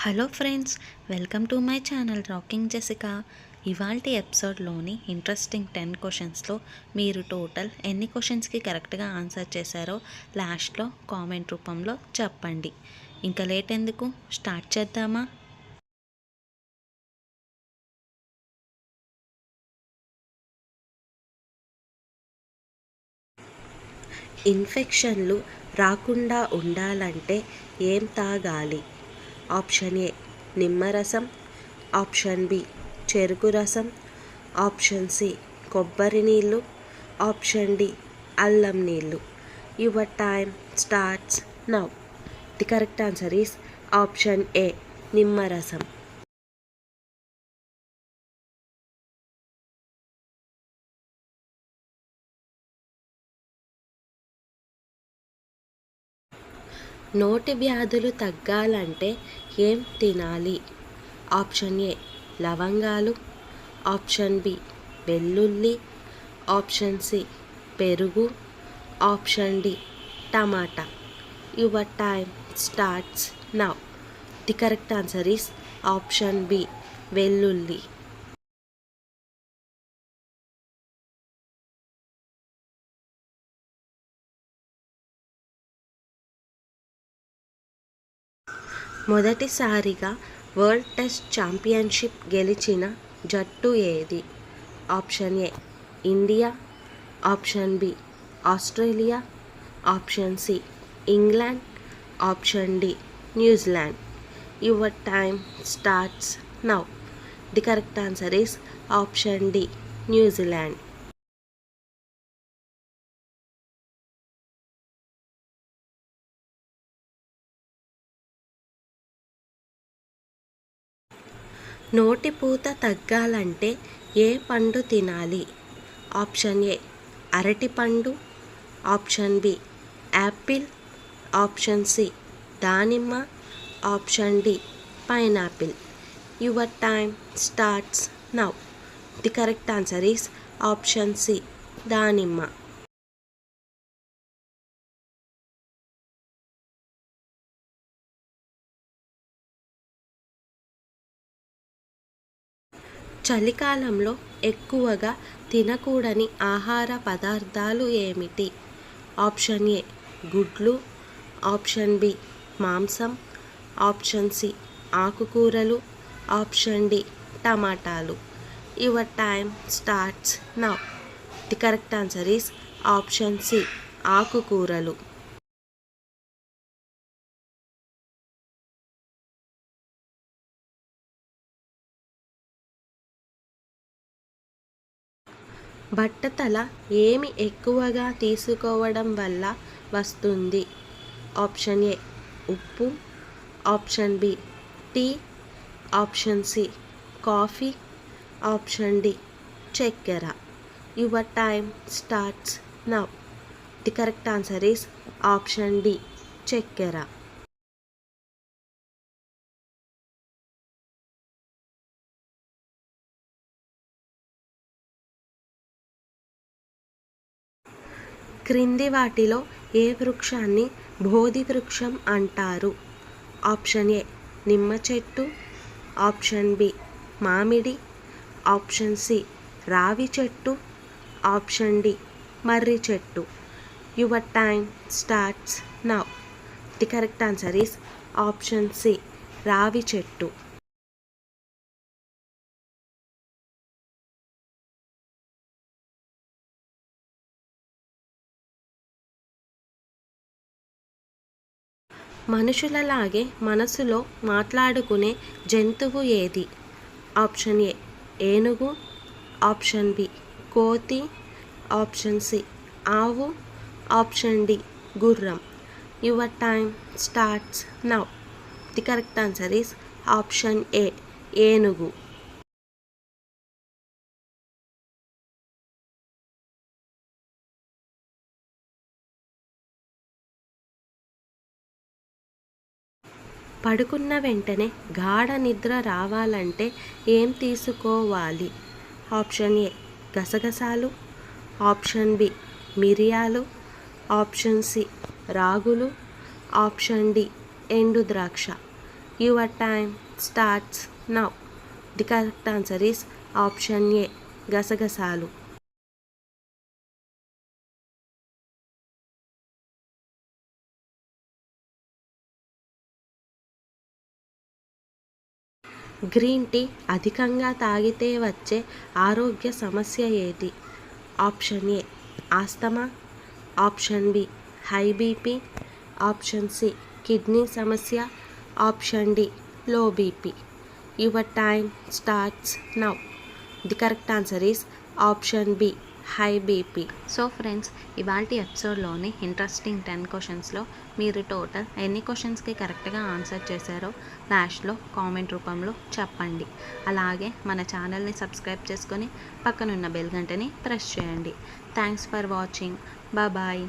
Hello friends, welcome to my channel rocking Jessica. ఇవాల్టి ఎపిసోడ్లోని interesting 10 క్వశ్చన్స్లో మీరు టోటల్ ఎన్ని క్వశ్చన్స్కి కరెక్ట్గా ఆన్సర్ చేశారో లాస్ట్లో కామెంట్ రూపంలో చెప్పండి. ఇంకా లేట్ ఎందుకు, స్టార్ట్ చేద్దామా? ఇన్ఫెక్షన్లు రాకుండా ఉండాలంటే ఏం తాగాలి? ఆప్షన్ ఏ నిమ్మరసం, ఆప్షన్ బి చెరుకు రసం, ఆప్షన్ సి కొబ్బరి నీళ్ళు, ఆప్షన్ డి అల్లం నీళ్ళు. Your time starts now. The correct answer is option A నిమ్మరసం. నోటి వ్యాధులు తగ్గాలంటే ఏం తినాలి? ఆప్షన్ ఏ లవంగాలు, ఆప్షన్ బి వెల్లుల్లి, ఆప్షన్ సి పెరుగు, option D tomato. Your time starts now. The correct answer is option B వెల్లుల్లి. మొదటిసారిగా వరల్డ్ టెస్ట్ ఛాంపియన్షిప్ గెలిచిన జట్టు ఏది? Option A India, option B Australia, option C England, option D New Zealand. Your time starts now. The correct answer is option D New Zealand. నోటి పూత తగ్గాలంటే ఏ పండు తినాలి? ఆప్షన్ ఏ అరటిపండు, option B apple, option C దానిమ్మ, option D pineapple. Your time starts now. The correct answer is option C దానిమ్మ. చలికాలంలో ఎక్కువగా తినకూడని ఆహార పదార్థాలు ఏమిటి? ఆప్షన్ ఏ గుడ్లు, ఆప్షన్ బి మాంసం, ఆప్షన్ సి ఆకుకూరలు, ఆప్షన్ డి టమాటాలు. Your time starts now. The correct answer is option C ఆకుకూరలు. బట్టతల ఏమి ఎక్కువగా తీసుకోవడం వల్ల వస్తుంది? ఆప్షన్ ఏ ఉప్పు, option B tea, option C coffee, option D చక్కెర. Your time starts now. The correct answer is option D చక్కెర. క్రింది వాటిలో ఏ వృక్షాన్ని బోధి వృక్షం అంటారు? ఆప్షన్ ఏ నిమ్మ చెట్టు, ఆప్షన్ బి మామిడి, ఆప్షన్ సి రావి చెట్టు, ఆప్షన్ డి మర్రి చెట్టు. Your time starts now. The correct answer is option C రావి చెట్టు. మనుషులలాగే మనసులో మాట్లాడుకునే జంతువు ఏది? ఆప్షన్ ఏ ఏనుగు, ఆప్షన్ బి కోతి, ఆప్షన్ సి ఆవు, ఆప్షన్ డి గుర్రం. Your time starts now. The correct answer is option A ఏనుగు. పడుకున్న వెంటనే గాఢ నిద్ర రావాలంటే ఏం తీసుకోవాలి? ఆప్షన్ ఏ గసగసాలు, ఆప్షన్ బి మిరియాలు, ఆప్షన్ సి రాగులు, ఆప్షన్ డి ఎండు ద్రాక్ష. Your time starts now. The correct answer is option A. గసగసాలు. గ్రీన్ టీ అధికంగా తాగితే వచ్చే ఆరోగ్య సమస్య ఏది? Option A asthma, option B high BP, option C kidney సమస్య, option D low BP. Your time starts now. The correct answer is option B high BP. So friends, ఇవాల్టి ఎపిసోడ్లోని ఇంట్రెస్టింగ్ 10 క్వశ్చన్స్లో మీరు టోటల్ ఎన్ని క్వశ్చన్స్కి కరెక్ట్గా ఆన్సర్ చేశారో లాస్ట్లో comment రూపంలో చెప్పండి. అలాగే మన ఛానల్ని సబ్స్క్రైబ్ చేసుకొని పక్కనున్న బెల్ గంటని ప్రెస్ చేయండి. Thanks for watching. బాయ్.